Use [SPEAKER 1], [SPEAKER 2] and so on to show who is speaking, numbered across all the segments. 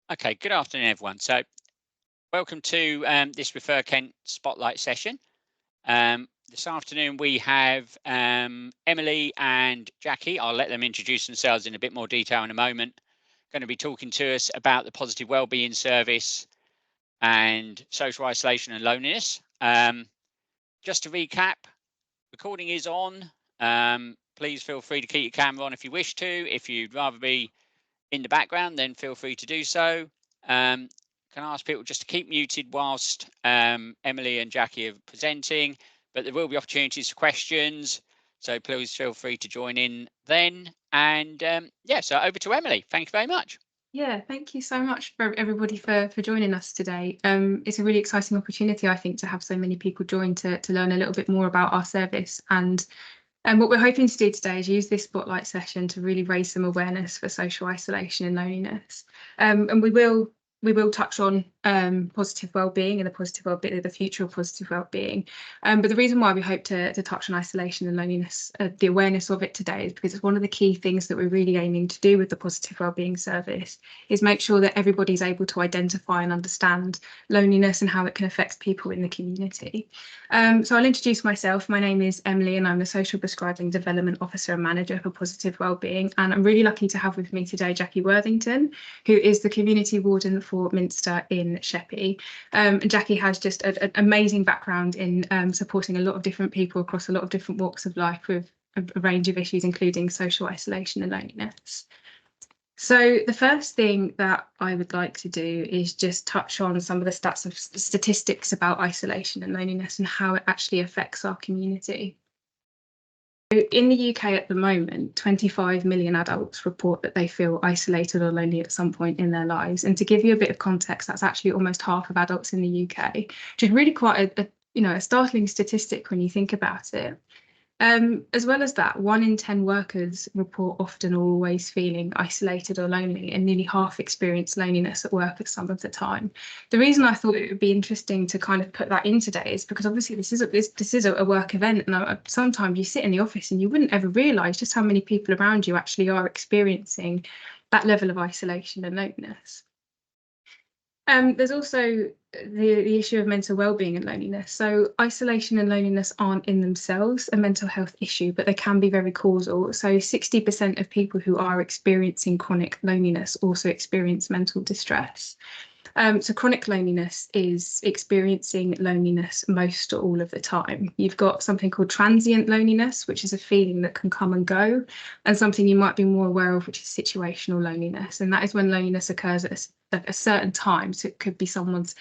[SPEAKER 1] Okay, good afternoon, everyone. So, welcome to this ReferKent Spotlight session. This afternoon we have Emily and Jackie. I'll let them introduce themselves in a bit more detail in a moment. Going to be talking to us about the Positive Wellbeing Service and social isolation and loneliness. Just to recap, recording is on. Please feel free to keep your camera on if you wish to. If you'd rather be in the background, then feel free to do so. Can I ask people just to keep muted whilst Emily and Jackie are presenting, but there will be opportunities for questions, so please feel free to join in then. And yeah, so over to Emily. Thank you very much.
[SPEAKER 2] Yeah, thank you so much for everybody for joining us today. It's a really exciting opportunity, I think, to have so many people join to learn a little bit more about our service. And what we're hoping to do today is use this spotlight session to really raise some awareness for social isolation and loneliness. And we will touch on positive wellbeing and the future of positive wellbeing. But the reason why we hope to touch on isolation and loneliness, the awareness of it today, is because it's one of the key things that we're really aiming to do with the positive wellbeing service, is make sure that everybody's able to identify and understand loneliness and how it can affect people in the community. So I'll introduce myself. My name is Emily and I'm the Social Prescribing Development Officer and Manager for Positive Wellbeing. And I'm really lucky to have with me today Jackie Worthington, who is the Community Warden for Minster in Sheppey. And Jackie has just an amazing background in supporting a lot of different people across a lot of different walks of life with a range of issues, including social isolation and loneliness. So the first thing that I would like to do is just touch on some of the statistics about isolation and loneliness and how it actually affects our community. So in the UK at the moment, 25 million adults report that they feel isolated or lonely at some point in their lives. And to give you a bit of context, that's actually almost half of adults in the UK, which is really quite a startling statistic when you think about it. As well as that, 1 in 10 workers report often or always feeling isolated or lonely, and nearly half experience loneliness at work at some of the time. The reason I thought it would be interesting to kind of put that in today is because obviously this is a work event, and sometimes you sit in the office and you wouldn't ever realise just how many people around you actually are experiencing that level of isolation and loneliness. There's also the issue of mental well-being and loneliness. So isolation and loneliness aren't in themselves a mental health issue, but they can be very causal. So 60% of people who are experiencing chronic loneliness also experience mental distress. So chronic loneliness is experiencing loneliness most or all of the time. You've got something called transient loneliness, which is a feeling that can come and go, and something you might be more aware of, which is situational loneliness. And that is when loneliness occurs at a certain time. So it could be someone's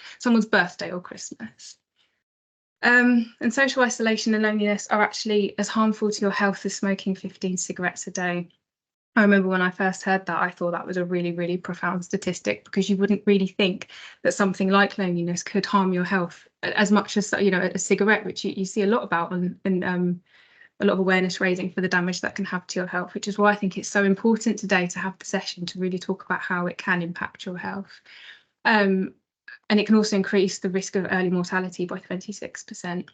[SPEAKER 2] birthday or Christmas. And social isolation and loneliness are actually as harmful to your health as smoking 15 cigarettes a day. I remember when I first heard that, I thought that was a really, really profound statistic, because you wouldn't really think that something like loneliness could harm your health as much as, a cigarette, which you see a lot about, and a lot of awareness raising for the damage that can have to your health, which is why I think it's so important today to have the session to really talk about how it can impact your health. And it can also increase the risk of early mortality by 26%.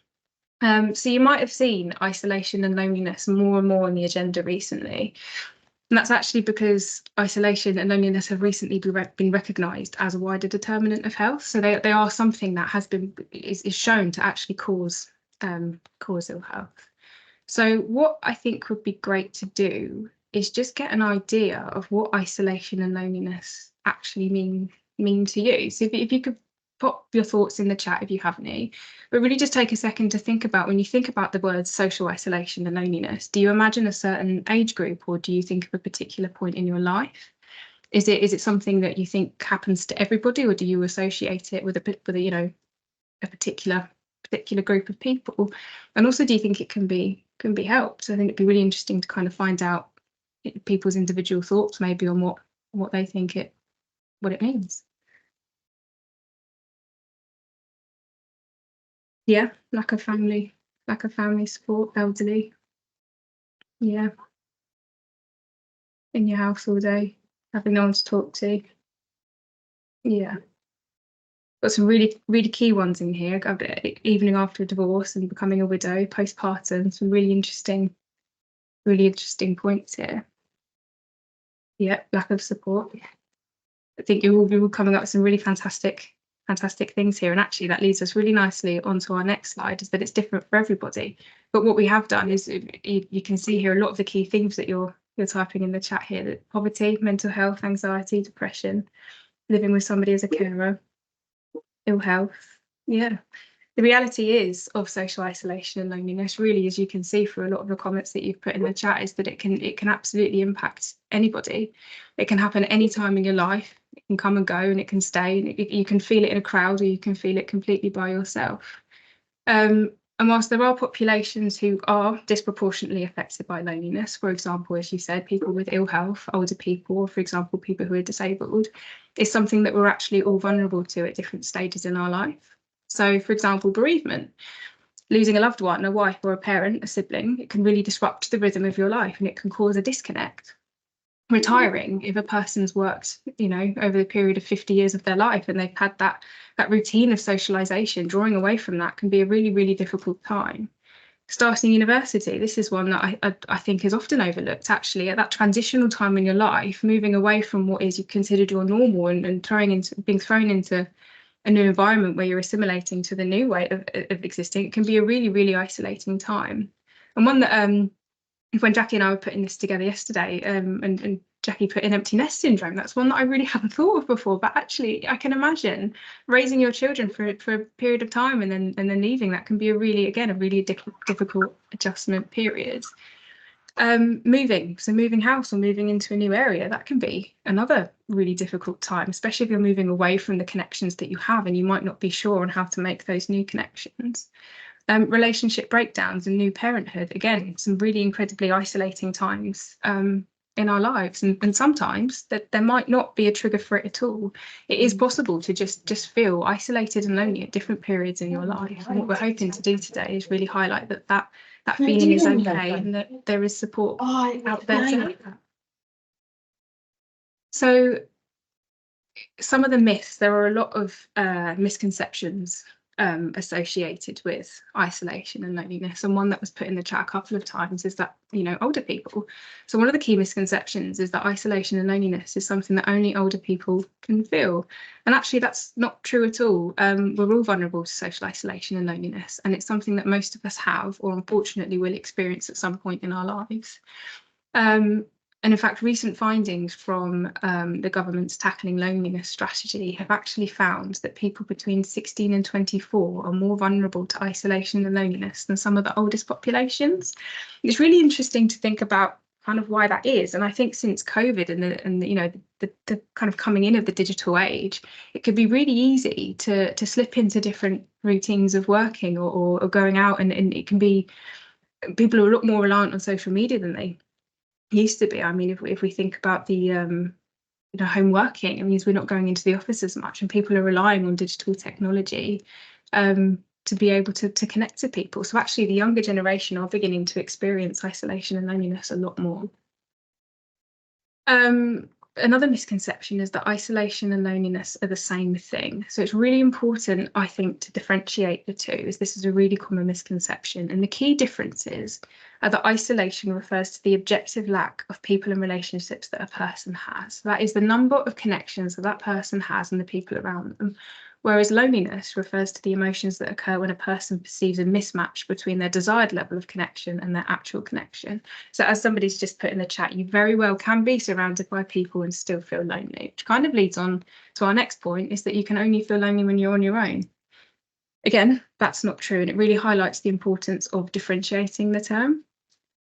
[SPEAKER 2] So you might have seen isolation and loneliness more and more on the agenda recently. And that's actually because isolation and loneliness have recently been recognised as a wider determinant of health. So they are something that is shown to actually cause ill health. So what I think would be great to do is just get an idea of what isolation and loneliness actually mean to you. So if you could pop your thoughts in the chat if you have any, but really just take a second to think about, when you think about the words social isolation and loneliness, do you imagine a certain age group, or do you think of a particular point in your life? Is it something that you think happens to everybody, or do you associate it with a particular group of people? And also, do you think it can be helped? So I think it'd be really interesting to kind of find out people's individual thoughts maybe on what they think what it means. Yeah, lack of family support, elderly. Yeah, in your house all day, having no one to talk to. Yeah, got some really, really key ones in here. Evening after a divorce and becoming a widow, postpartum. Some really interesting points here. Yeah, lack of support. I think you're coming up with some really fantastic things here. And actually that leads us really nicely onto our next slide, is that it's different for everybody. But what we have done is you can see here a lot of the key themes that you're typing in the chat here: that poverty, mental health, anxiety, depression, living with somebody as a carer, ill health. Yeah. The reality is of social isolation and loneliness, really, as you can see through a lot of the comments that you've put in the chat, is that it can absolutely impact anybody. It can happen any time in your life. It can come and go, and it can stay. And you can feel it in a crowd, or you can feel it completely by yourself. And whilst there are populations who are disproportionately affected by loneliness, for example, as you said, people with ill health, older people, or for example, people who are disabled, it's something that we're actually all vulnerable to at different stages in our life. So, for example, bereavement, losing a loved one, a wife or a parent, a sibling, it can really disrupt the rhythm of your life, and it can cause a disconnect. Retiring, if a person's worked, over the period of 50 years of their life, and they've had that routine of socialization, drawing away from that can be a really, really difficult time. Starting university, this is one that I think is often overlooked, actually, at that transitional time in your life, moving away from what is considered your normal and being thrown into a new environment where you're assimilating to the new way of existing. It can be a really, really isolating time. And one that when Jackie and I were putting this together yesterday, and Jackie put in empty nest syndrome, that's one that I really hadn't thought of before. But actually, I can imagine raising your children for a period of time and then leaving. That can be a really difficult adjustment period. Moving house or moving into a new area, that can be another really difficult time, especially if you're moving away from the connections that you have and you might not be sure on how to make those new connections. Relationship breakdowns and new parenthood, again, some really incredibly isolating times in our lives, and sometimes that there might not be a trigger for it at all. It is possible to just feel isolated and lonely at different periods in your life, and what we're hoping to do today is really highlight that feeling is okay and that there is support out there to help that. So some of the myths, there are a lot of misconceptions associated with isolation and loneliness, and one that was put in the chat a couple of times is that older people. So one of the key misconceptions is that isolation and loneliness is something that only older people can feel, and actually that's not true at all. We're all vulnerable to social isolation and loneliness, and it's something that most of us have, or unfortunately will experience at some point in our lives. And in fact, recent findings from the government's Tackling Loneliness strategy have actually found that people between 16 and 24 are more vulnerable to isolation and loneliness than some of the oldest populations. It's really interesting to think about kind of why that is. And I think since COVID and the kind of coming in of the digital age, it could be really easy to slip into different routines of working or going out, and it can be, people are a lot more reliant on social media than they used to be. I mean, if we think about the home working, it means we're not going into the office as much, and people are relying on digital technology to be able to connect to people. So actually the younger generation are beginning to experience isolation and loneliness a lot more. Another misconception is that isolation and loneliness are the same thing. So it's really important, I think, to differentiate the two, as this is a really common misconception. And the key differences are that isolation refers to the objective lack of people and relationships that a person has. That is the number of connections that person has and the people around them. Whereas loneliness refers to the emotions that occur when a person perceives a mismatch between their desired level of connection and their actual connection. So as somebody's just put in the chat, you very well can be surrounded by people and still feel lonely, which kind of leads on to our next point, is that you can only feel lonely when you're on your own. Again, that's not true, and it really highlights the importance of differentiating the term.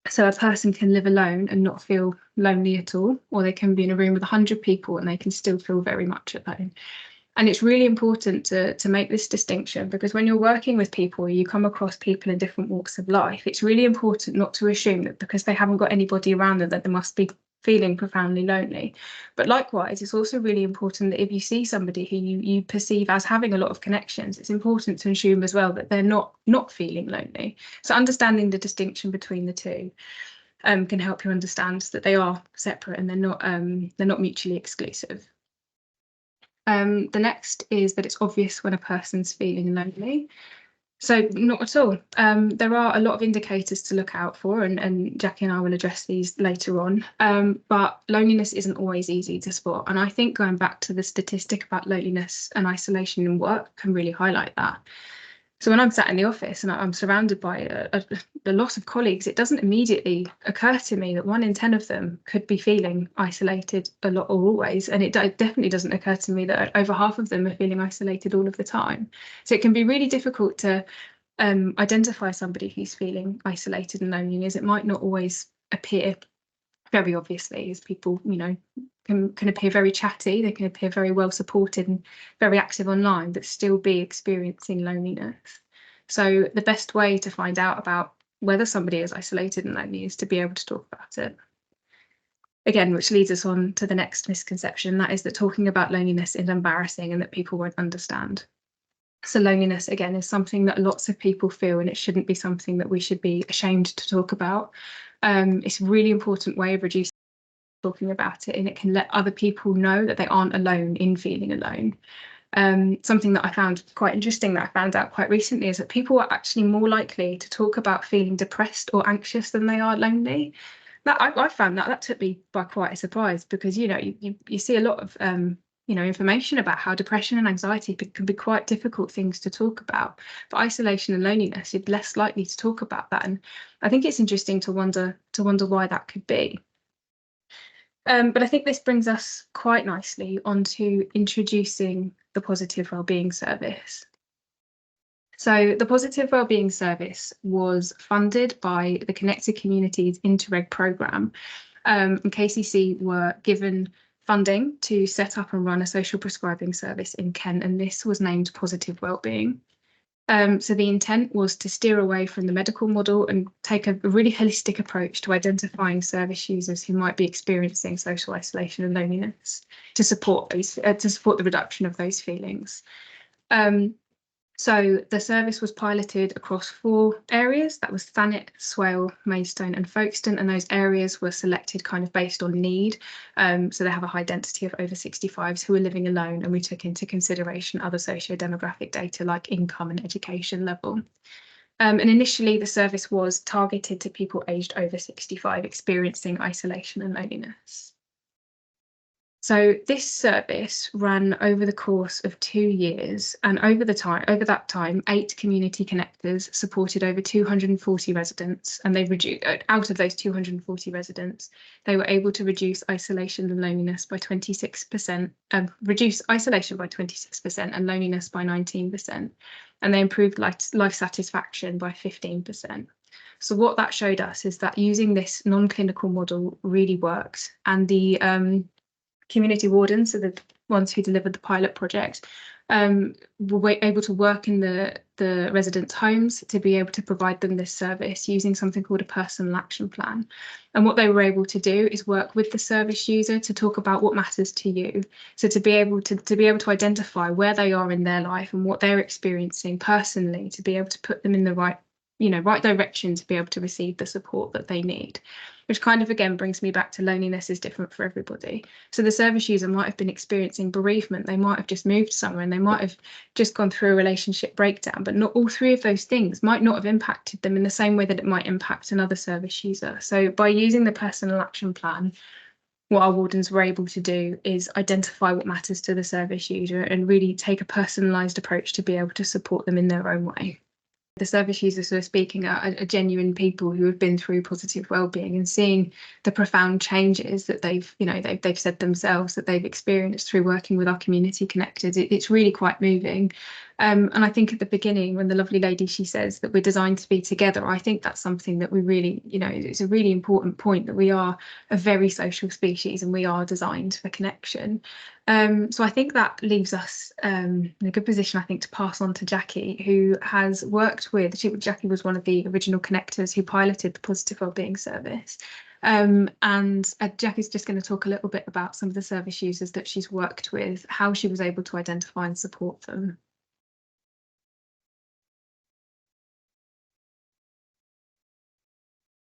[SPEAKER 2] So a person can live alone and not feel lonely at all, or they can be in a room with 100 people and they can still feel very much alone. And it's really important to make this distinction, because when you're working with people, you come across people in different walks of life. It's really important not to assume that because they haven't got anybody around them that they must be feeling profoundly lonely. But likewise, it's also really important that if you see somebody who you perceive as having a lot of connections, it's important to assume as well that they're not feeling lonely. So understanding the distinction between the two can help you understand that they are separate and they're not mutually exclusive. The next is that it's obvious when a person's feeling lonely. So not at all. There are a lot of indicators to look out for, and Jackie and I will address these later on. But loneliness isn't always easy to spot. And I think going back to the statistic about loneliness and isolation in work can really highlight that. So when I'm sat in the office and I'm surrounded by a lot of colleagues, it doesn't immediately occur to me that 1 in 10 of them could be feeling isolated a lot or always. And it definitely doesn't occur to me that over half of them are feeling isolated all of the time. So it can be really difficult to identify somebody who's feeling isolated and lonely, as it might not always appear very obviously, as people, can appear very chatty, they can appear very well supported and very active online, but still be experiencing loneliness. So the best way to find out about whether somebody is isolated and lonely is to be able to talk about it. Again, which leads us on to the next misconception, that is that talking about loneliness is embarrassing and that people won't understand. So loneliness, again, is something that lots of people feel, and it shouldn't be something that we should be ashamed to talk about. It's a really important way of reducing talking about it, and it can let other people know that they aren't alone in feeling alone. Something that I found quite interesting that I found out quite recently is that people are actually more likely to talk about feeling depressed or anxious than they are lonely. That I found that took me by quite a surprise, because you see a lot of information about how depression and anxiety can be quite difficult things to talk about, but isolation and loneliness, you're less likely to talk about that. And I think it's interesting to wonder why that could be. But I think this brings us quite nicely onto introducing the Positive Wellbeing Service. So the Positive Wellbeing Service was funded by the Connected Communities Interreg programme, and KCC were given funding to set up and run a social prescribing service in Kent, and this was named Positive Wellbeing. So the intent was to steer away from the medical model and take a really holistic approach to identifying service users who might be experiencing social isolation and loneliness, to support the reduction of those feelings. So the service was piloted across 4 areas. That was Thanet, Swale, Maidstone and Folkestone, and those areas were selected kind of based on need. So they have a high density of over 65s who are living alone, and we took into consideration other socio-demographic data like income and education level. And initially the service was targeted to people aged over 65 experiencing isolation and loneliness. So this service ran over the course of 2 years, and over that time, 8 community connectors supported over 240 residents, and they reduced, out of those 240 residents, they were able to reduce isolation and loneliness by 26%, reduce isolation by 26% and loneliness by 19%, and they improved life satisfaction by 15%. So what that showed us is that using this non-clinical model really works, and the community wardens, so the ones who delivered the pilot project, were able to work in the residents' homes to be able to provide them this service using something called a personal action plan. And what they were able to do is work with the service user to talk about what matters to you. So to be able to identify where they are in their life and what they're experiencing personally, to be able to put them in the right direction to be able to receive the support that they need, which kind of again brings me back to loneliness is different for everybody. So the service user might have been experiencing bereavement, they might have just moved somewhere, and they might have just gone through a relationship breakdown, but not all 3 of those things might not have impacted them in the same way that it might impact another service user. So by using the personal action plan, what our wardens were able to do is identify what matters to the service user and really take a personalised approach to be able to support them in their own way. The service users who are speaking are genuine people who have been through positive wellbeing, and seeing the profound changes that they've said themselves that they've experienced through working with our community connected. It's really quite moving. And I think at the beginning, when the lovely lady, she says that we're designed to be together, I think that's something that we really, it's a really important point, that we are a very social species and we are designed for connection. So I think that leaves us in a good position, I think, to pass on to Jackie, who has worked with, Jackie was one of the original connectors who piloted the Positive Wellbeing Service. And Jackie's just going to talk a little bit about some of the service users that she's worked with, how she was able to identify and support them.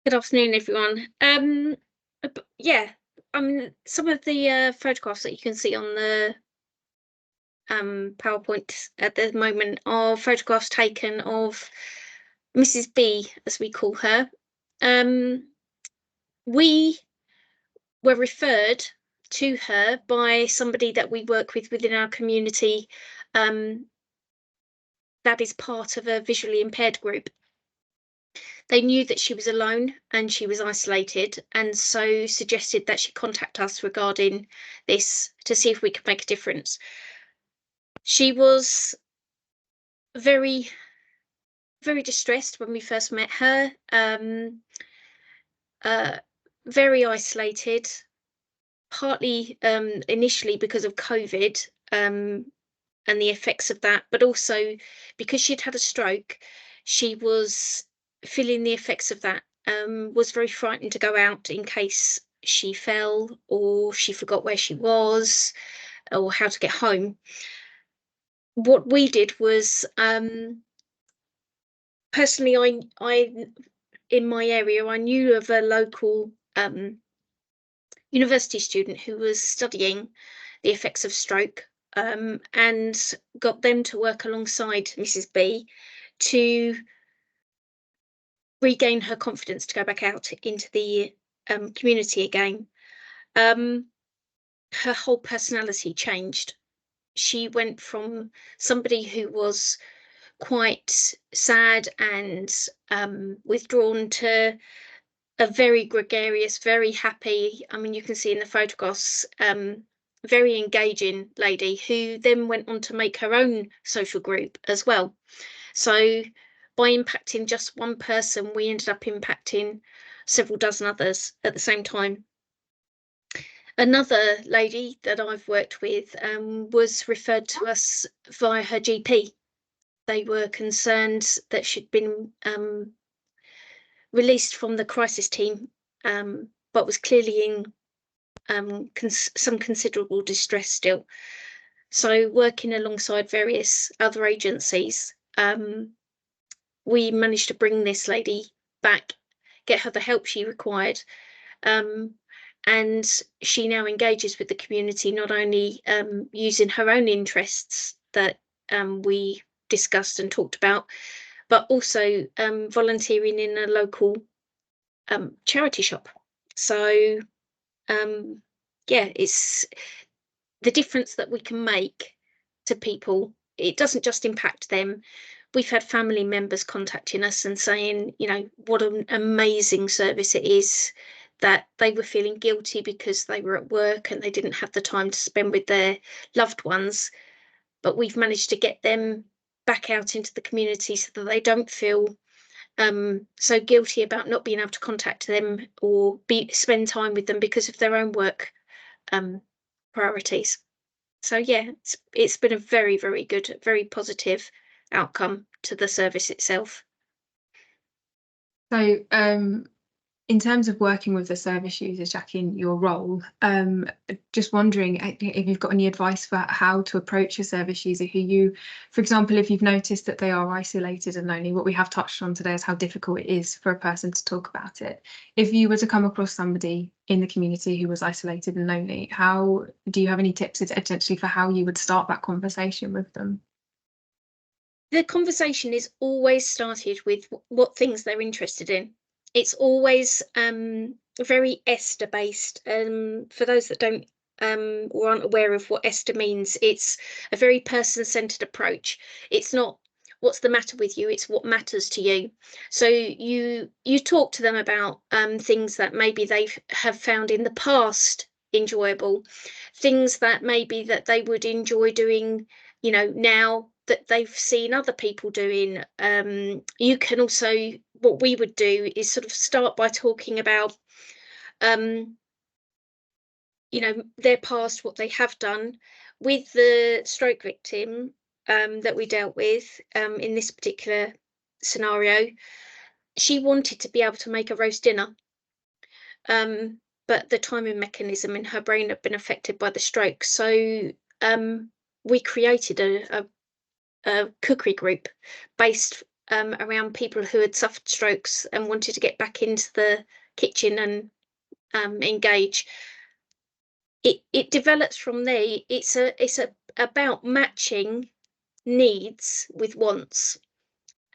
[SPEAKER 3] Good afternoon, everyone. Yeah, some of the photographs that you can see on the PowerPoint at the moment are photographs taken of Mrs. B, as we call her. We were referred to her by somebody that we work with within our community, that is part of a visually impaired group. They knew that she was alone and she was isolated, and so suggested that she contact us regarding this to see if we could make a difference. She was very, very distressed when we first met her, very isolated, partly initially because of COVID and the effects of that, but also because she'd had a stroke, she was feeling the effects of that, was very frightened to go out in case she fell or she forgot where she was or how to get home. What we did was, personally, I in my area, I knew of a local university student who was studying the effects of stroke, and got them to work alongside Mrs. B to regain her confidence to go back out into the community again. Her whole personality changed. She went from somebody who was quite sad and withdrawn to a very gregarious, very happy, I mean, you can see in the photographs, very engaging lady who then went on to make her own social group as well. So by impacting just one person, we ended up impacting several dozen others at the same time. Another lady that I've worked with was referred to us via her GP. They were concerned that she'd been released from the crisis team, but was clearly in some considerable distress still. So working alongside various other agencies, we managed to bring this lady back, get her the help she required, and she now engages with the community, not only using her own interests that we discussed and talked about, but also volunteering in a local charity shop. So yeah, it's the difference that we can make to people. It doesn't just impact them. We've had family members contacting us and saying, you know, what an amazing service it is, that they were feeling guilty because they were at work and they didn't have the time to spend with their loved ones, but we've managed to get them back out into the community so that they don't feel so guilty about not being able to contact them or spend time with them because of their own work priorities. So yeah, it's been a very, very good, very positive outcome to the service itself.
[SPEAKER 2] So in terms of working with the service users, Jackie, in your role, just wondering if you've got any advice for how to approach a service user who you, for example, if you've noticed that they are isolated and lonely. What we have touched on today is how difficult it is for a person to talk about it. If you were to come across somebody in the community who was isolated and lonely, how do you have any tips essentially for how you would start that conversation with them?
[SPEAKER 3] The conversation is always started with what things they're interested in. It's always very ESTA based. For those that don't or aren't aware of what ESTA means, it's a very person-centered approach. It's not what's the matter with you, it's what matters to you. So you talk to them about things that maybe they have found in the past enjoyable, things that maybe that they would enjoy doing, you know, now that they've seen other people doing. You can also, what we would do is sort of start by talking about you know, their past, what they have done. With the stroke victim that we dealt with in this particular scenario, she wanted to be able to make a roast dinner, but the timing mechanism in her brain had been affected by the stroke. So we created a cookery group based around people who had suffered strokes and wanted to get back into the kitchen and engage. It develops from there. It's a about matching needs with wants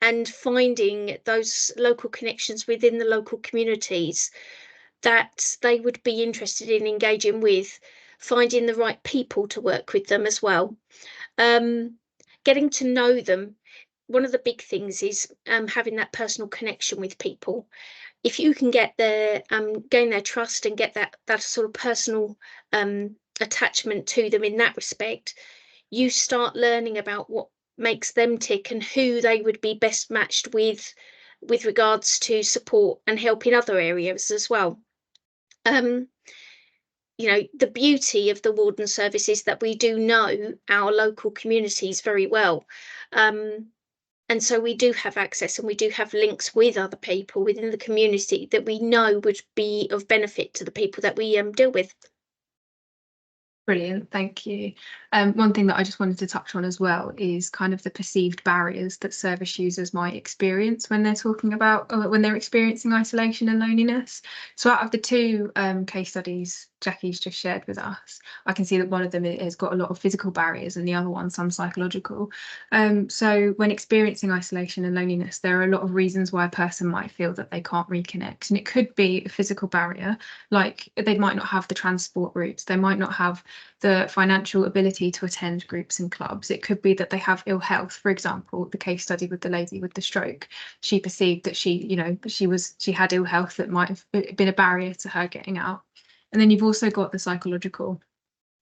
[SPEAKER 3] and finding those local connections within the local communities that they would be interested in engaging with, finding the right people to work with them as well, getting to know them. One of the big things is having that personal connection with people. If you can get their gain their trust and get that sort of personal attachment to them in that respect, you start learning about what makes them tick and who they would be best matched with regards to support and help in other areas as well. You know, the beauty of the warden service is that we do know our local communities very well. And so we do have access and we do have links with other people within the community that we know would be of benefit to the people that we deal with.
[SPEAKER 2] Brilliant, thank you. One thing that I just wanted to touch on as well is kind of the perceived barriers that service users might experience when they're talking about when they're experiencing isolation and loneliness. So out of the two case studies Jackie's just shared with us, I can see that one of them has got a lot of physical barriers and the other one some psychological. So when experiencing isolation and loneliness, there are a lot of reasons why a person might feel that they can't reconnect, and it could be a physical barrier, like they might not have the transport routes, they might not have the financial ability to attend groups and clubs. It could be that they have ill health. For example, the case study with the lady with the stroke, she perceived that she had ill health that might have been a barrier to her getting out. And then you've also got the psychological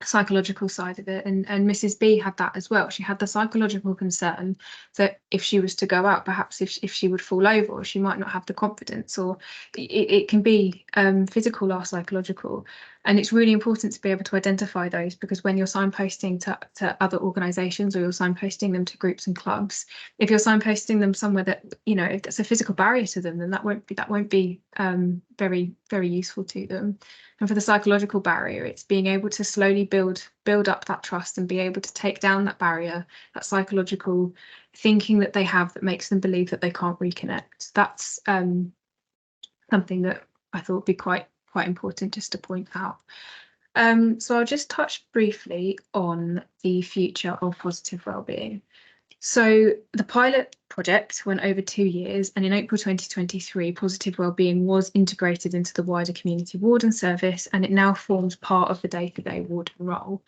[SPEAKER 2] side of it, and Mrs. B had that as well. She had the psychological concern that if she was to go out, perhaps if she would fall over, or she might not have the confidence, or it can be physical or psychological. And it's really important to be able to identify those, because when you're signposting to other organisations, or you're signposting them to groups and clubs, if you're signposting them somewhere that, you know, if that's a physical barrier to them, then that won't be very, very useful to them. And for the psychological barrier, it's being able to slowly build up that trust and be able to take down that barrier, that psychological thinking that they have that makes them believe that they can't reconnect. That's something that I thought would be quite important just to point out. So I'll just touch briefly on the future of positive wellbeing. So the pilot project went over 2 years, and in April 2023, Positive Wellbeing was integrated into the wider community warden service, and it now forms part of the day-to-day warden role.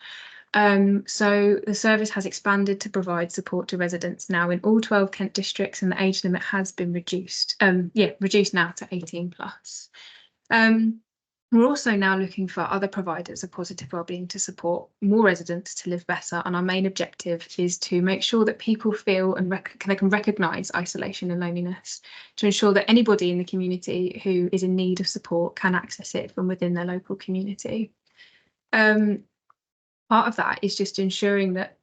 [SPEAKER 2] So the service has expanded to provide support to residents now in all 12 Kent districts, and the age limit has been reduced now to 18+. We're also now looking for other providers of positive wellbeing to support more residents to live better, and our main objective is to make sure that people feel and they can recognise isolation and loneliness, to ensure that anybody in the community who is in need of support can access it from within their local community. Part of that is just ensuring that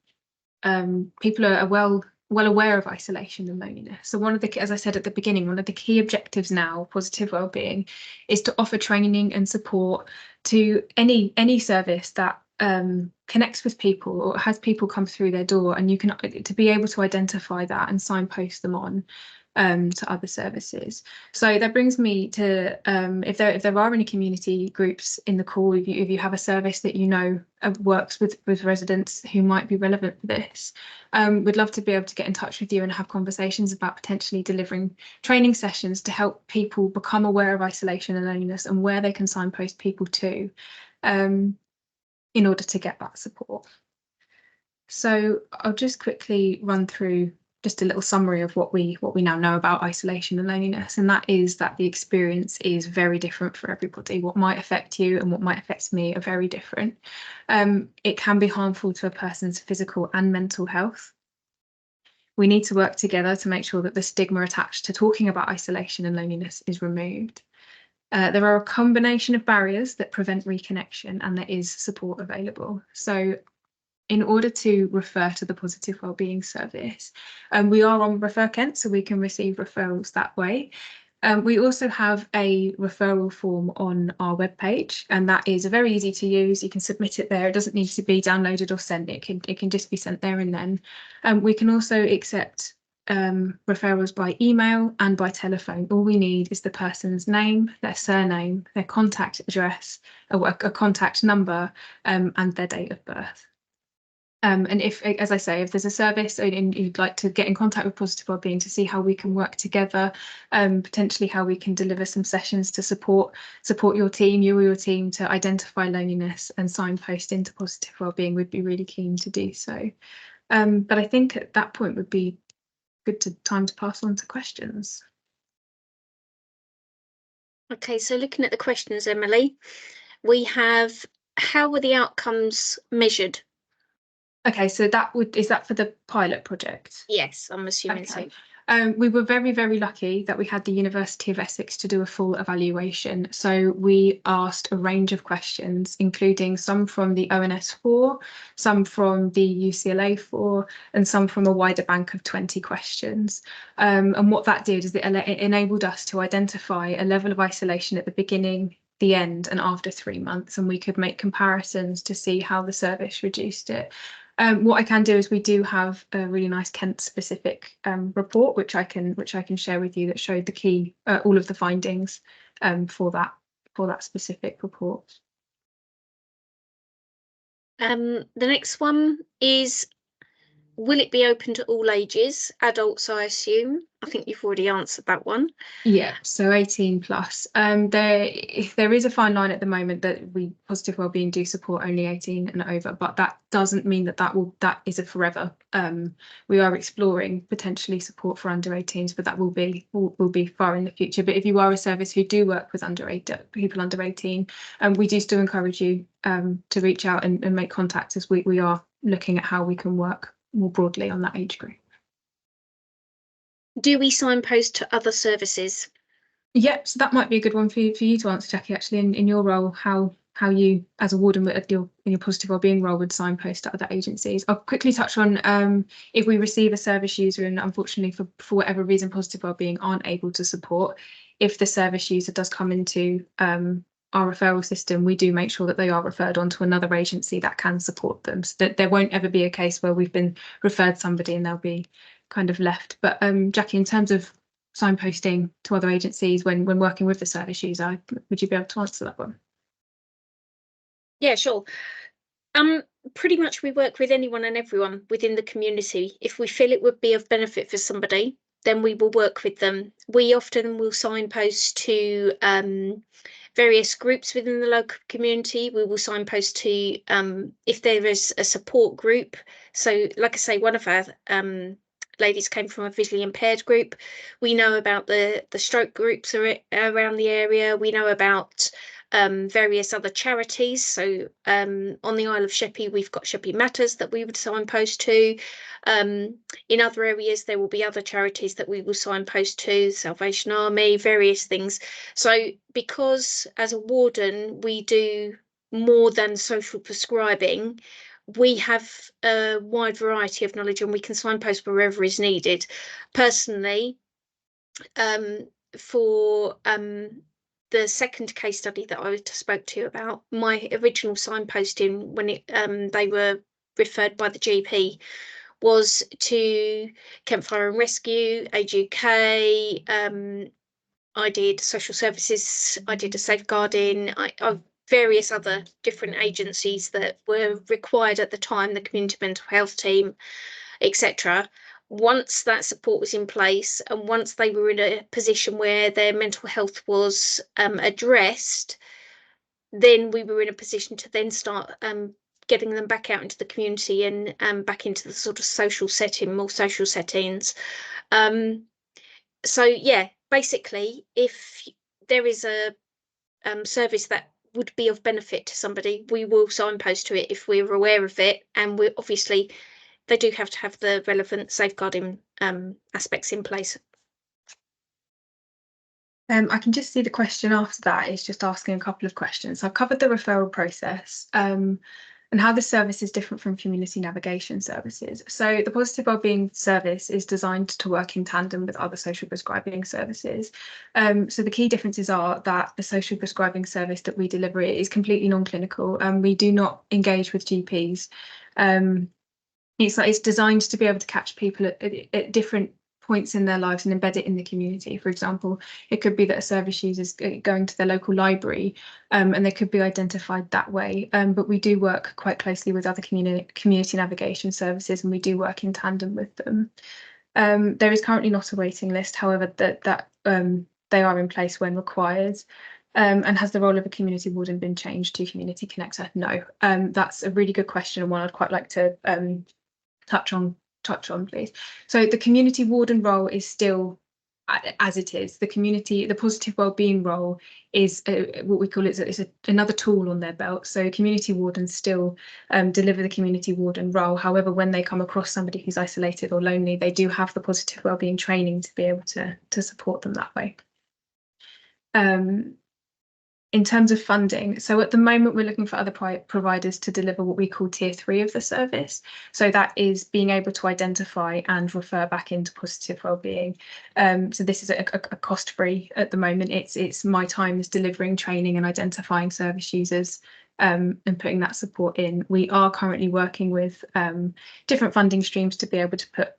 [SPEAKER 2] people are well aware of isolation and loneliness. So one of the, as I said at the beginning, one of the key objectives now of Positive Wellbeing is to offer training and support to any service that connects with people or has people come through their door, and you can to be able to identify that and signpost them on to other services. So that brings me to if there are any community groups in the call, if you have a service that you know works with residents who might be relevant for this, we'd love to be able to get in touch with you and have conversations about potentially delivering training sessions to help people become aware of isolation and loneliness and where they can signpost people to in order to get that support. So I'll just quickly run through just a little summary of what we now know about isolation and loneliness, and that is that the experience is very different for everybody. What might affect you and what might affect me are very different. It can be harmful to a person's physical and mental health. We need to work together to make sure that the stigma attached to talking about isolation and loneliness is removed. There are a combination of barriers that prevent reconnection, and there is support available. So in order to refer to the Positive Wellbeing service, we are on ReferKent, so we can receive referrals that way. We also have a referral form on our webpage, and that is very easy to use. You can submit it there. It doesn't need to be downloaded or sent. It can just be sent there and then. We can also accept referrals by email and by telephone. All we need is the person's name, their surname, their contact address, a contact number, and their date of birth. And if, as I say, if there's a service and you'd like to get in contact with Positive Wellbeing to see how we can work together, potentially how we can deliver some sessions to support your team, you or your team, to identify loneliness and signpost into Positive Wellbeing, we'd be really keen to do so. But I think at that point would be good time to pass on to questions.
[SPEAKER 3] Okay, so looking at the questions, Emily, we have, how were the outcomes measured?
[SPEAKER 2] Okay, so is that for the pilot project?
[SPEAKER 3] Yes, I'm assuming so.
[SPEAKER 2] We were very, very lucky that we had the University of Essex to do a full evaluation. So we asked a range of questions, including some from the ONS4, some from the UCLA4, and some from a wider bank of 20 questions. And what that did is it enabled us to identify a level of isolation at the beginning, the end, and after 3 months, and we could make comparisons to see how the service reduced it. What I can do is we do have a really nice Kent specific report, which I can share with you, that showed the key all of the findings for that specific report.
[SPEAKER 3] The next one is, will it be open to all ages? Adults, I assume. I think you've already answered that one.
[SPEAKER 2] Yeah, so 18 plus. There is a fine line at the moment that we Positive Wellbeing do support only 18 and over, but that doesn't mean that is a forever. We are exploring potentially support for under 18s, but that will be far in the future. But if you are a service who do work with people under 18, we do still encourage you to reach out and make contact, as we are looking at how we can work more broadly on that age group.
[SPEAKER 3] Do we signpost to other services?
[SPEAKER 2] Yep, so that might be a good one for you to answer, Jackie, actually, in your role, how you as a warden in your Positive Wellbeing role would signpost to other agencies. I'll quickly touch on if we receive a service user and unfortunately for whatever reason Positive Wellbeing aren't able to support, if the service user does come into our referral system, we do make sure that they are referred on to another agency that can support them, so that there won't ever be a case where we've been referred somebody and they'll be kind of left. But Jackie, in terms of signposting to other agencies when working with the service user, would you be able to answer that one?
[SPEAKER 3] Yeah, sure. Pretty much we work with anyone and everyone within the community. If we feel it would be of benefit for somebody, then we will work with them. We often will signpost to various groups within the local community. We will signpost to if there is a support group. So like I say, one of our ladies came from a visually impaired group. We know about the stroke groups around the area. We know about various other charities. So on the Isle of Sheppey, we've got Sheppey Matters that we would signpost to. In other areas, there will be other charities that we will signpost to, Salvation Army, various things. So because as a warden, we do more than social prescribing, we have a wide variety of knowledge and we can signpost wherever is needed. Personally, for the second case study that I spoke to you about, my original signposting when they were referred by the GP was to Kent Fire and Rescue, Age UK. I did social services, I did a safeguarding, various other different agencies that were required at the time, the community mental health team, etc. Once that support was in place and once they were in a position where their mental health was addressed, then we were in a position to then start getting them back out into the community and back into the sort of social setting, more social settings. So yeah, basically, if there is a service that would be of benefit to somebody, we will signpost to it if we're aware of it, and we obviously they do have to have the relevant safeguarding aspects in place.
[SPEAKER 2] I can just see the question after that is just asking a couple of questions. I've covered the referral process and how the service is different from community navigation services. So the Positive Wellbeing service is designed to work in tandem with other social prescribing services. So the key differences are that the social prescribing service that we deliver is completely non-clinical, and we do not engage with GPs. It's designed to be able to catch people at different points in their lives and embed it in the community. For example, it could be that a service user is going to their local library, and they could be identified that way. But we do work quite closely with other community navigation services, and we do work in tandem with them. There is currently not a waiting list, however, they are in place when required. And has the role of a community warden been changed to community connector? No. That's a really good question, and one I'd quite like to touch on, please. So the community warden role is still as it is. The positive wellbeing role is what we call another tool on their belt. So community wardens still deliver the community warden role. However, when they come across somebody who's isolated or lonely, they do have the positive wellbeing training to be able to support them that way. In terms of funding, so at the moment we're looking for other providers to deliver what we call tier 3 of the service. So that is being able to identify and refer back into positive wellbeing. So this is a cost-free at the moment. It's my time is delivering training and identifying service users and putting that support in. We are currently working with different funding streams to be able to put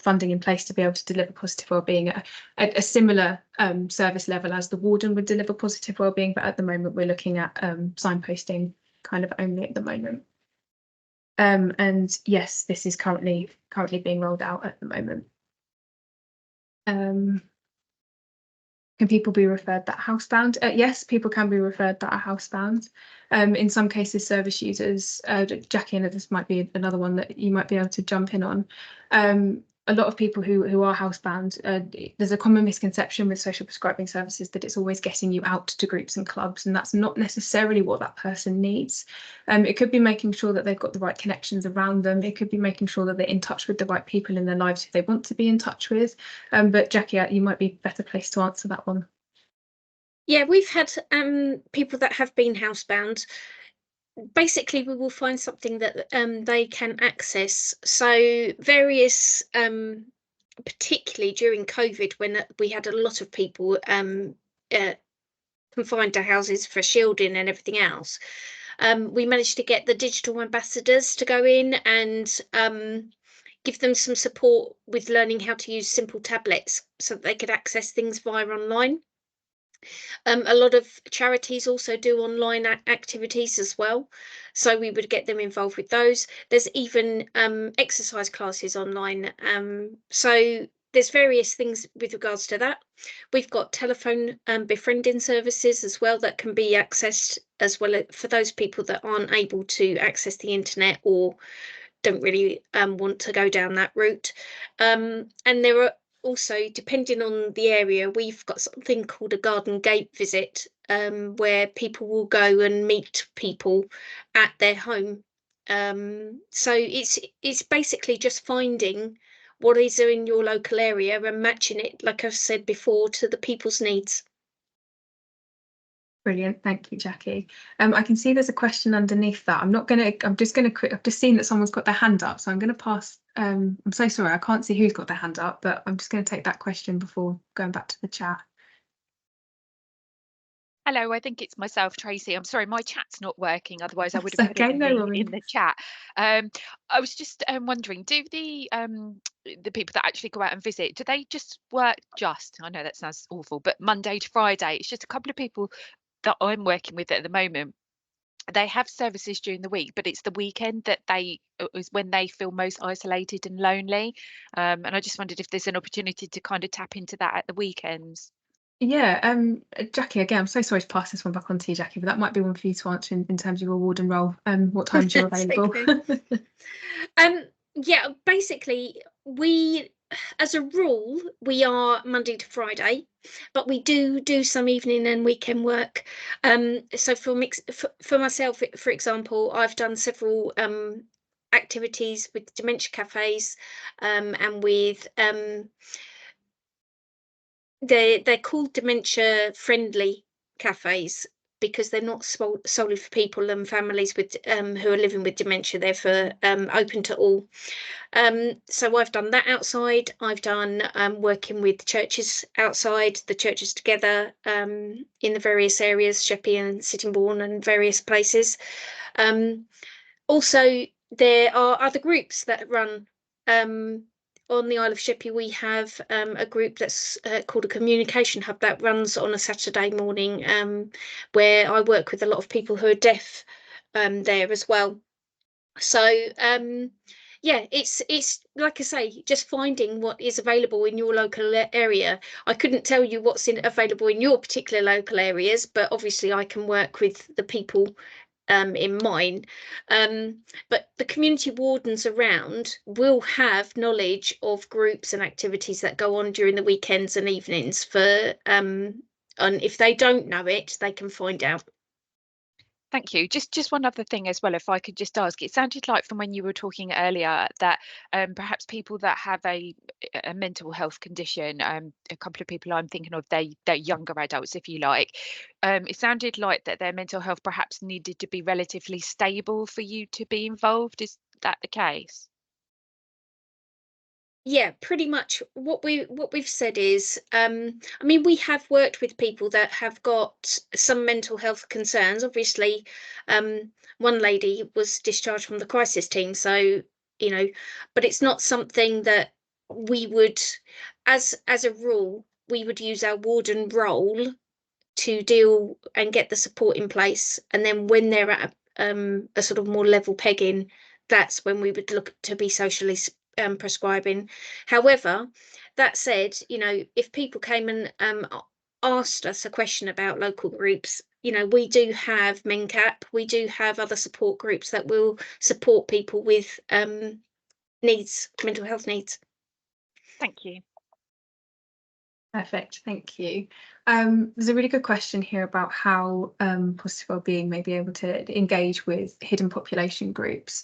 [SPEAKER 2] funding in place to be able to deliver positive wellbeing at a similar service level as the warden would deliver positive wellbeing, but at the moment we're looking at signposting kind of only at the moment. And yes, this is currently being rolled out at the moment. Can people be referred that are housebound? Yes, people can be referred that are housebound. In some cases, service users, Jackie, and this might be another one that you might be able to jump in on. A lot of people who are housebound, there's a common misconception with social prescribing services that it's always getting you out to groups and clubs, and that's not necessarily what that person needs. It could be making sure that they've got the right connections around them. It could be making sure that they're in touch with the right people in their lives who they want to be in touch with. But Jackie, you might be better placed to answer that one.
[SPEAKER 3] Yeah, we've had people that have been housebound. Basically, we will find something that they can access. So various, particularly during COVID, when we had a lot of people confined to houses for shielding and everything else, we managed to get the digital ambassadors to go in and give them some support with learning how to use simple tablets so that they could access things via online. A lot of charities also do online activities as well, so we would get them involved with those. There's even exercise classes online, so there's various things with regards to that. We've got telephone befriending services as well that can be accessed as well for those people that aren't able to access the internet or don't really want to go down that route. And there are also, depending on the area, we've got something called a garden gate visit, where people will go and meet people at their home. So it's basically just finding what is there in your local area and matching it, like I've said before, to the people's needs.
[SPEAKER 2] Brilliant, thank you, Jackie. I can see there's a question underneath that. I've just seen that someone's got their hand up, so I'm going to pass. I'm so sorry, I can't see who's got their hand up, but I'm just going to take that question before going back to the chat.
[SPEAKER 4] Hello, I think it's myself, Tracy. I'm sorry, my chat's not working. Otherwise, I would have put it in the chat. I was just wondering, do the people that actually go out and visit, do they just work I know that sounds awful, but Monday to Friday? It's just a couple of people that I'm working with at the moment. They have services during the week, but it's the weekend that is when they feel most isolated and lonely. And I just wondered if there's an opportunity to kind of tap into that at the weekends.
[SPEAKER 2] Yeah, Jackie, again, I'm so sorry to pass this one back on to you, Jackie, but that might be one for you to answer in terms of your warden role. What times you're available?
[SPEAKER 3] Yeah, basically, we, as a rule, we are Monday to Friday, but we do some evening and weekend work. So for myself, for example, I've done several activities with dementia cafes, and with they're called dementia friendly cafes because they're not solely for people and families with who are living with dementia. They're for open to all. So I've done that outside. I've done working with churches outside, the churches together in the various areas, Sheppey and Sittingbourne and various places. Also, there are other groups that run on the Isle of Sheppey, we have a group that's called a communication hub that runs on a Saturday morning, where I work with a lot of people who are deaf there as well. So yeah, it's like I say, just finding what is available in your local area. I couldn't tell you what's available in your particular local areas, but obviously I can work with the people in mine. But the community wardens around will have knowledge of groups and activities that go on during the weekends and evenings for and if they don't know it, they can find out.
[SPEAKER 4] Thank you. Just one other thing as well, if I could just ask. It sounded like from when you were talking earlier that perhaps people that have a mental health condition, a couple of people I'm thinking of, they're younger adults, if you like. It sounded like that their mental health perhaps needed to be relatively stable for you to be involved. Is that the case?
[SPEAKER 3] Yeah, pretty much what we've said is, I mean, we have worked with people that have got some mental health concerns. Obviously, one lady was discharged from the crisis team, so but it's not something that we would, as a rule, we would use our warden role to deal and get the support in place, and then when they're at a sort of more level pegging, that's when we would look to be socially prescribing. However, that said, if people came and asked us a question about local groups, we do have MenCap, we do have other support groups that will support people with needs, mental health needs.
[SPEAKER 4] Thank you.
[SPEAKER 2] Perfect, thank you. There's a really good question here about how positive wellbeing may be able to engage with hidden population groups.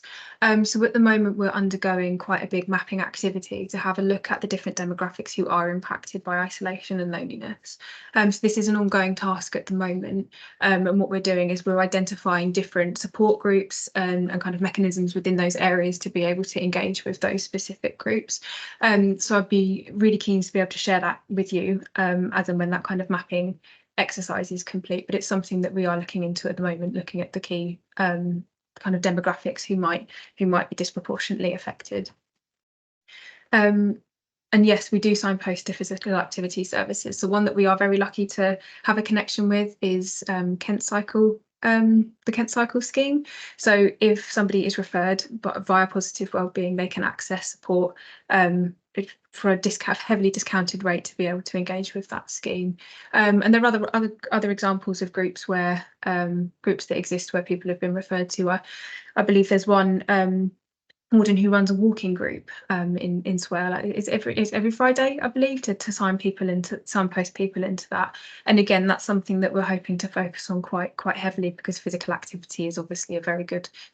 [SPEAKER 2] So at the moment we're undergoing quite a big mapping activity to have a look at the different demographics who are impacted by isolation and loneliness. So this is an ongoing task at the moment, and what we're doing is we're identifying different support groups and kind of mechanisms within those areas to be able to engage with those specific groups. So I'd be really keen to be able to share that with you as and when that kind of mapping exercise is complete, but it's something that we are looking into at the moment, looking at the key kind of demographics who might be disproportionately affected. And yes, we do signpost to physical activity services. So one that we are very lucky to have a connection with is Kent Cycle, the Kent Cycle scheme. So if somebody is referred but via Positive Wellbeing, they can access support for a heavily discounted rate to be able to engage with that scheme. And there are other examples of groups where groups that exist where people have been referred to. I believe there's one warden who runs a walking group in Swale. It's every Friday, I believe, to signpost people into that. And again, that's something that we're hoping to focus on quite heavily, because physical activity is obviously it's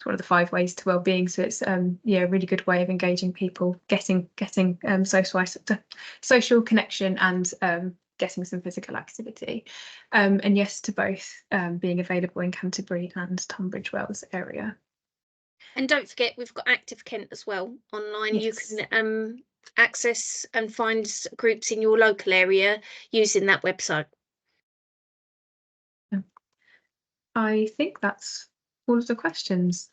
[SPEAKER 2] one of the 5 ways to wellbeing. So it's a really good way of engaging people, getting social connection and getting some physical activity. And yes to both being available in Canterbury and Tunbridge Wells area.
[SPEAKER 3] And don't forget, we've got Active Kent as well online.
[SPEAKER 2] Yes.
[SPEAKER 3] You can access and find groups in your local area using that website.
[SPEAKER 2] I think that's all of the questions.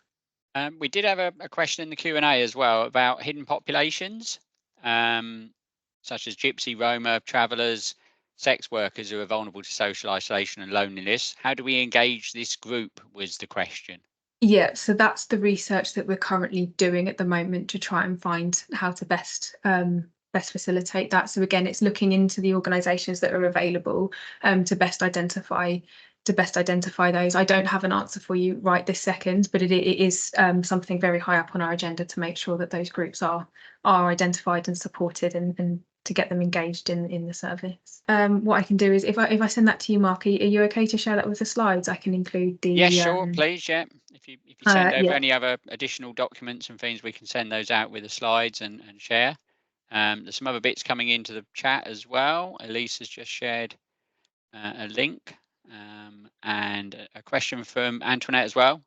[SPEAKER 1] We did have a question in the Q&A as well about hidden populations, such as Gypsy, Roma, travellers, sex workers who are vulnerable to social isolation and loneliness. How do we engage this group, was the question.
[SPEAKER 2] Yeah, so that's the research that we're currently doing at the moment to try and find how to best facilitate that. So again, it's looking into the organisations that are available to best identify those. I don't have an answer for you right this second, but it is something very high up on our agenda to make sure that those groups are identified and supported and to get them engaged in the service. What I can do is if I send that to you, Mark, are you okay to share that with the slides? I can include the
[SPEAKER 1] sure, please. If you send over any other additional documents and things, we can send those out with the slides and share. There's some other bits coming into the chat as well. Elise has just shared a link and a question from Antoinette as well.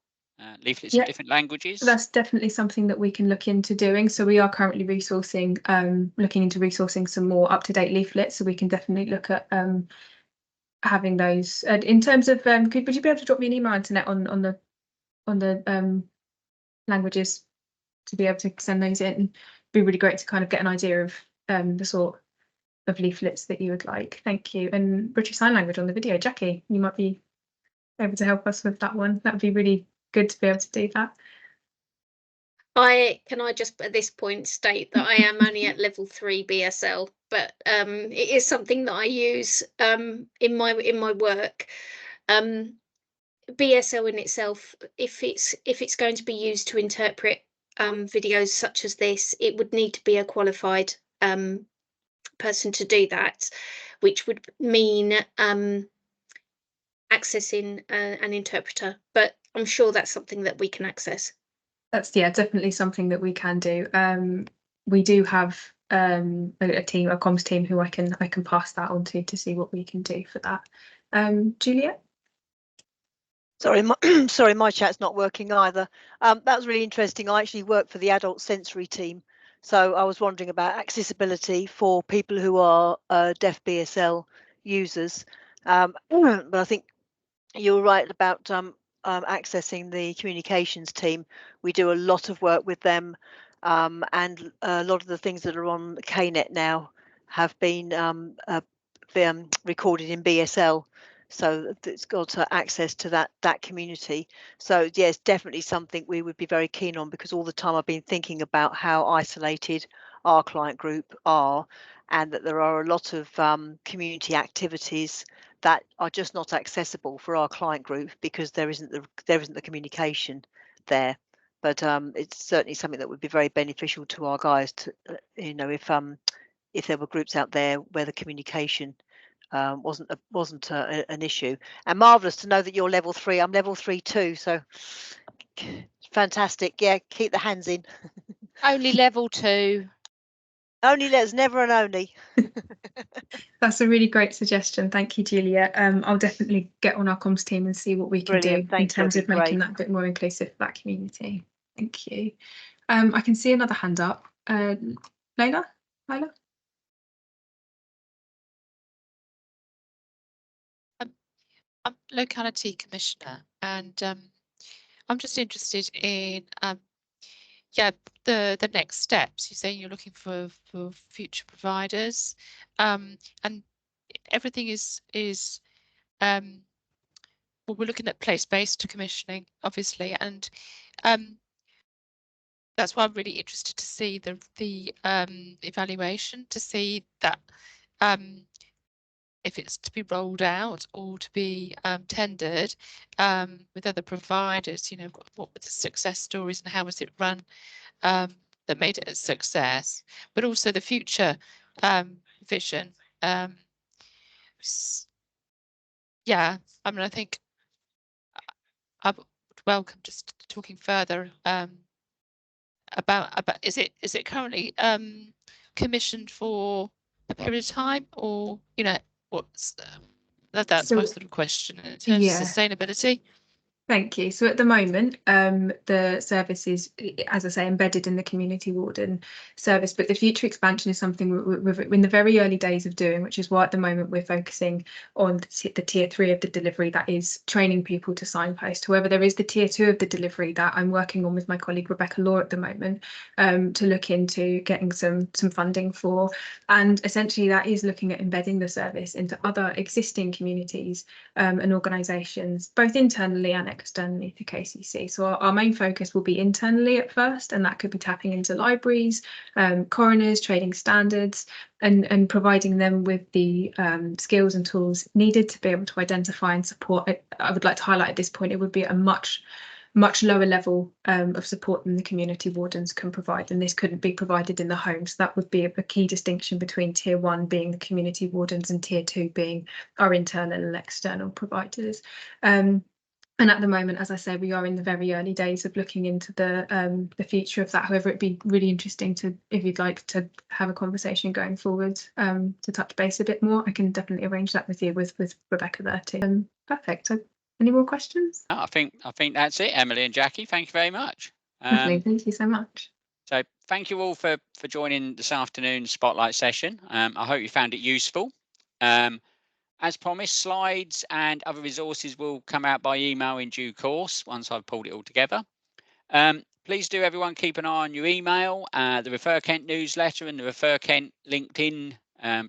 [SPEAKER 1] Leaflets in different languages.
[SPEAKER 2] That's definitely something that we can look into doing. So we are currently looking into resourcing some more up-to-date leaflets. So we can definitely look at having those. In terms of, would you be able to drop me an email, Antoinette, on the languages to be able to send those in? be really great to kind of get an idea of the sort of leaflets that you would like. Thank you. And British Sign Language on the video. Jackie, you might be able to help us with that one. That would be really good to be able to do that.
[SPEAKER 3] Can I just at this point state that I am only at level 3 BSL, but it is something that I use in my work. BSL in itself, if it's going to be used to interpret videos such as this, it would need to be a qualified person to do that, which would mean accessing an interpreter, but I'm sure that's something that we can access.
[SPEAKER 2] That's definitely something that we can do. We do have a comms team who I can pass that on to see what we can do for that. Juliet?
[SPEAKER 5] Sorry, my chat's not working either. That was really interesting. I actually work for the adult sensory team, so I was wondering about accessibility for people who are deaf BSL users. But I think you're right about accessing the communications team. We do a lot of work with them, and a lot of the things that are on KNet now have been recorded in BSL. So it's got access to that community. So yes, definitely something we would be very keen on, because all the time I've been thinking about how isolated our client group are, and that there are a lot of community activities that are just not accessible for our client group because there isn't the communication there. But it's certainly something that would be very beneficial to our guys to, if there were groups out there where the communication wasn't an issue. And marvelous to know that you're level 3. I'm level 3 too, so fantastic. Yeah, keep the hands in.
[SPEAKER 4] Only level 2.
[SPEAKER 5] Only, there's never an only.
[SPEAKER 2] That's a really great suggestion. Thank you, Julia. I'll definitely get on our comms team and see what we can do in terms of making that a bit more inclusive for that community. Thank you. I can see another hand up. Layla?
[SPEAKER 6] I'm locality commissioner, and I'm just interested in the next steps. You're saying you're looking for future providers, and everything is well, we're looking at place-based commissioning, obviously, and that's why I'm really interested to see the evaluation, to see that if it's to be rolled out or to be tendered with other providers, what were the success stories and how was it run that made it a success, but also the future vision. Yeah, I mean, I think I would welcome just talking further about is it currently commissioned for a period of time, or what's that's my sort of question in terms of sustainability.
[SPEAKER 2] Thank you. So at the moment, the service is, as I say, embedded in the community warden service, but the future expansion is something we're in the very early days of doing, which is why at the moment we're focusing on the tier 3 of the delivery, that is training people to signpost. However, there is the tier 2 of the delivery that I'm working on with my colleague Rebecca Law at the moment to look into getting some funding for, and essentially that is looking at embedding the service into other existing communities and organisations, both internally and externally to KCC. So our main focus will be internally at first, and that could be tapping into libraries, coroners, trading standards, and providing them with the skills and tools needed to be able to identify and support. I would like to highlight at this point, it would be a much lower level of support than the community wardens can provide, and this couldn't be provided in the home. So that would be a key distinction between tier 1 being the community wardens and tier 2 being our internal and external providers. And at the moment, as I said, we are in the very early days of looking into the future of that. However, it'd be really interesting to, if you'd like to have a conversation going forward, to touch base a bit more. I can definitely arrange that with you with Rebecca there too. Perfect. So, any more questions?
[SPEAKER 1] I think that's it, Emily and Jackie. Thank you very much.
[SPEAKER 2] Thank you so much.
[SPEAKER 1] So thank you all for joining this afternoon's spotlight session. I hope you found it useful. As promised, slides and other resources will come out by email in due course once I've pulled it all together. please do everyone keep an eye on your email, the ReferKent newsletter and the ReferKent LinkedIn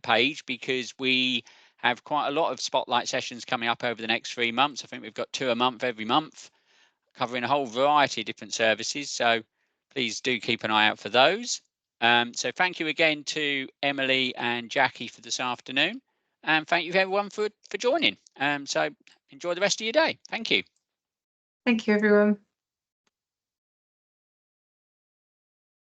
[SPEAKER 1] page, because we have quite a lot of spotlight sessions coming up over the next 3 months. I think we've got 2 a month every month, covering a whole variety of different services. So please do keep an eye out for those. So thank you again to Emily and Jackie for this afternoon. And thank you everyone for joining. So enjoy the rest of your day. Thank you.
[SPEAKER 2] Thank you, everyone.